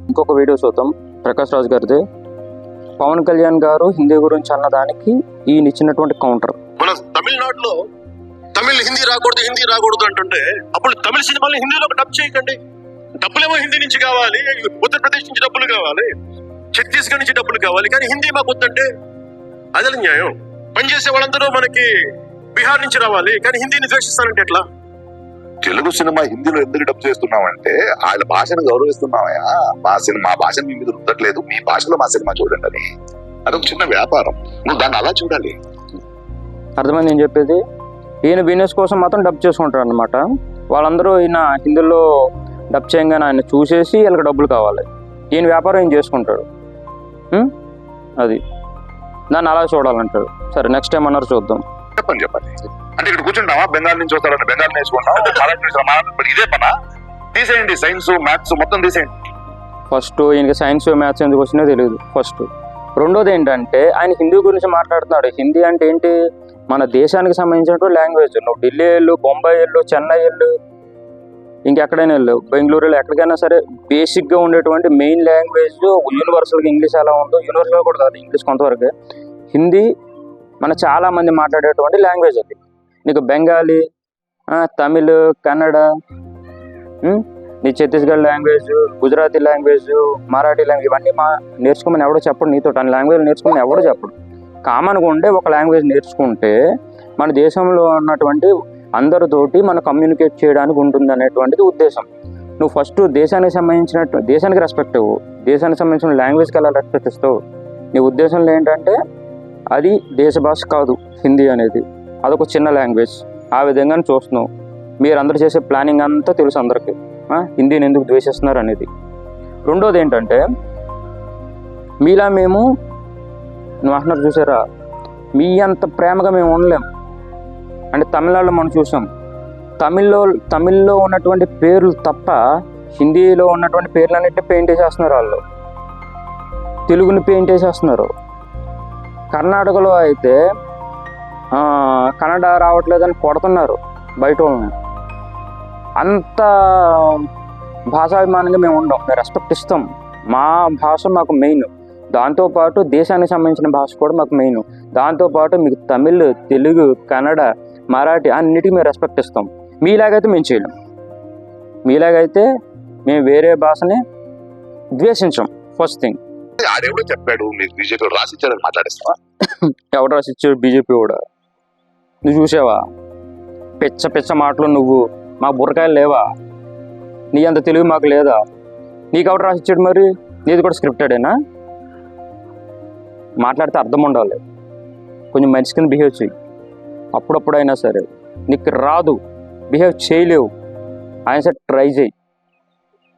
ఇంకొక వీడియో చూద్దాం ప్రకాష్ రాజ్ గారిది. పవన్ కళ్యాణ్ గారు హిందీ గురించి అన్నదానికి ఈయన ఇచ్చినటువంటి కౌంటర్. మన తమిళనాడులో హిందీ రాకూడదు అంటుంటే అప్పుడు తమిళ సినిమాలు హిందీలో డబ్ చేయకండి. డబ్బులేమో హిందీ నుంచి కావాలి, ఉత్తరప్రదేశ్ నుంచి డబ్బులు కావాలి, ఛత్తీస్గఢ్ నుంచి డబ్బులు కావాలి, కానీ హిందీ మాకు వద్దంటే అదే న్యాయం. పనిచేసే వాళ్ళందరూ మనకి బీహార్ నుంచి రావాలి, కానీ హిందీని ద్వేషిస్తానంటే ఎట్లా? తెలుగు సినిమా హిందీలో ఎందుకు డబ్ చేస్తున్నామంటే వాళ్ళ భాషను గౌరవిస్తున్నామయ్యా. మా భాషను మీ మీద రుద్దట్లేదు, మీ భాషలో మా సినిమా చూడండి అని. అదొక చిన్న వ్యాపారం, నువ్వు దాన్ని అలా చూడాలి. అర్థమైంది నేను చెప్పేది. ఈయన బిజినెస్ కోసం మాత్రం డబ్ చేసుకుంటారు అనమాట. వాళ్ళందరూ ఈయన హిందీలో డబ్ చేయగానే ఆయన చూసేసి వీళ్ళకి డబ్బులు కావాలి. ఈయన వ్యాపారం ఏం చేసుకుంటాడు, అది దాన్ని అలా చూడాలంటాడు. సరే నెక్స్ట్ టైం అన్నారు చూద్దాం. చెప్పండి అంటే ఇక్కడ కూర్చుంటావా? బెంగాల్ నుంచి వస్తాడని బెంగాల్ నేర్చుకుంటాం, ఇదే పనా? తీసేయండి, సైన్స్ మ్యాథ్స్ మొత్తం తీసేయండి. ఫస్ట్ ఈయనకి సైన్స్ మ్యాథ్స్ ఎందుకు వచ్చినా తెలియదు ఫస్ట్. రెండోది ఏంటంటే ఆయన హిందీ గురించి మాట్లాడుతున్నాడు. హిందీ అంటే ఏంటి? మన దేశానికి సంబంధించినటువంటి లాంగ్వేజ్. నువ్వు ఢిల్లీ వెళ్ళు, బొంబాయి వెళ్ళు, చెన్నై వెళ్ళు, ఇంకెక్కడైనా వెళ్ళు, బెంగళూరులో ఎక్కడికైనా సరే బేసిక్గా ఉండేటువంటి మెయిన్ లాంగ్వేజ్ యూనివర్సల్గా ఇంగ్లీష్ ఎలా ఉందో, యూనివర్సల్గా కూడా కాదు ఇంగ్లీష్ కొంతవరకు, హిందీ మన చాలామంది మాట్లాడేటువంటి లాంగ్వేజ్. అది నీకు బెంగాలీ, తమిళ్, కన్నడ, నీ Chhattisgarh language, Gujarati language, Marathi language, ఇవన్నీ నేర్చుకోమని ఎవడో చెప్పడు నీతో. అన్ని లాంగ్వేజ్ నేర్చుకోమని ఎవడో చెప్పడు. కామన్గా ఉండే ఒక లాంగ్వేజ్ నేర్చుకుంటే మన దేశంలో ఉన్నటువంటి అందరితోటి మనం కమ్యూనికేట్ చేయడానికి ఉంటుంది అనేటువంటిది ఉద్దేశం. నువ్వు ఫస్ట్ దేశానికి రెస్పెక్ట్ ఇవ్వు. దేశానికి సంబంధించిన లాంగ్వేజ్కి ఎలా రెస్పెక్ట్ ఇస్తావు? నీ ఉద్దేశంలో ఏంటంటే అది దేశ భాష కాదు హిందీ అనేది, అదొక చిన్న లాంగ్వేజ్. ఆ విధంగానే చూస్తున్నావు. మీరందరూ చేసే ప్లానింగ్ అంతా తెలుసు అందరికీ, హిందీని ఎందుకు ద్వేషిస్తున్నారు అనేది. రెండోది ఏంటంటే మీలా మేము, నువ్వు అంటున్నారు చూసారా, మీ అంత ప్రేమగా మేము ఉండలేం. అంటే తమిళనాడులో మనం చూసాం, తమిళ్లో ఉన్నటువంటి పేర్లు తప్ప హిందీలో ఉన్నటువంటి పేర్లన్నింటినీ పెయింట్ వేసేస్తున్నారు వాళ్ళు, తెలుగుని పెయింట్ వేసేస్తున్నారు. కర్ణాటకలో అయితే కన్నడ రావట్లేదని కొడుతున్నారు బయట వాళ్ళని. అంత భాషాభిమానంగా మేము ఉండం, మేము రెస్పెక్ట్ ఇస్తాం. మా భాష మాకు మెయిన్, దాంతోపాటు దేశానికి సంబంధించిన భాష కూడా మాకు మెయిన్. దాంతోపాటు మీకు తమిళ్, తెలుగు, కన్నడ, మరాఠీ అన్నిటికీ మేము రెస్పెక్ట్ ఇస్తాం. మీలాగైతే మేము చేయలేం. మీలాగైతే మేము వేరే భాషని ద్వేషించాం. First thing. ఆడెవడో చెప్పాడు మీకు బీజేపీ రాసిచ్చారని మాట్లాడేస్తావా? ఎవడు రాసిచ్చాడు? బీజేపీ కూడా. నువ్వు చూసావా పిచ్చ మాటలు? నువ్వు మా బుర్రకాయలు లేవా? నీ అంత తెలుగు మాకు లేదా? నీకు ఎవడు రాసిచ్చాడు? మరి నీది కూడా స్క్రిప్టెడేనా? మాట్లాడితే అర్థం ఉండాలి, కొంచెం మంచి కింద బిహేవ్ చేయి. అప్పుడప్పుడైనా సరే నీకు రాదు, బిహేవ్ చేయలేవు, ఆయన సరే ట్రై చేయి.